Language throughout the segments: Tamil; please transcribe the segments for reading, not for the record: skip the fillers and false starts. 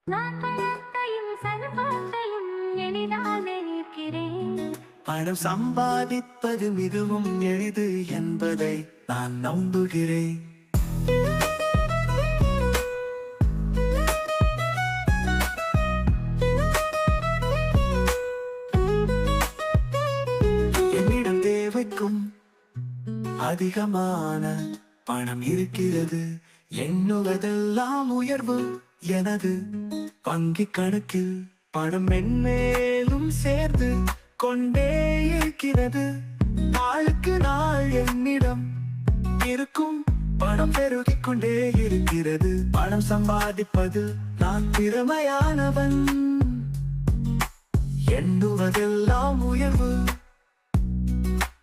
நான் பணத்தையும் செல்வத்தையும் எளிதால் நினைக்கிறேன். பணம் சம்பாதிப்பது மிகவும் எளிது என்பதை நான் நம்புகிறேன். என்னிடம் தேவைக்கும் அதிகமான பணம் இருக்கிறது. எண்ணுவதெல்லாம் உயர்வு. எனது வங்கி கணக்கில் பணம் மென்மேலும் சேர்ந்து கொண்டே இருக்கிறது. நாளுக்கு நாள் என்னிடம் இருக்கும் பணம் பெருகிக் கொண்டே இருக்கிறது. பணம் சம்பாதிப்பது நான் திறமையானவன். எண்ணுவதெல்லாம் உயர்வு.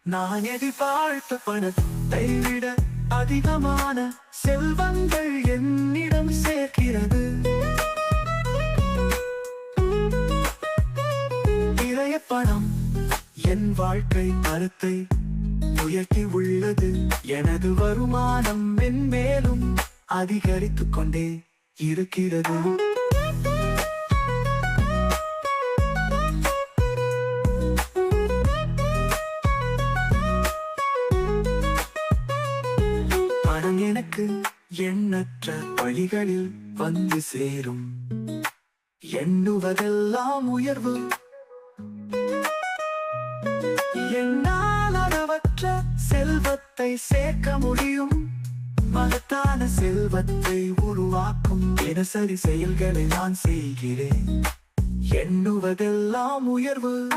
நான் எதிர்பார்த்த பணத்தை விட அதிகமான செல்வங்கள் என்னிடம் சேர்க்கிறது. நிறைய பணம் என் வாழ்க்கை தரத்தை உயர்த்தி உள்ளது. எனது வருமானம் மென்மேலும் அதிகரித்துக் கொண்டே இருக்கிறது. பணம் எனக்கு எண்ணற்ற வழிகளில் வந்து சேரும். எண்ணுவதெல்லாம் உயர்வு. என்னால் அளவற்ற செல்வத்தை சேர்க்க முடியும். மகத்தான செல்வத்தை உருவாக்கும் தினசரி செயல்களை நான் செய்கிறேன். எண்ணுவதெல்லாம் உயர்வு.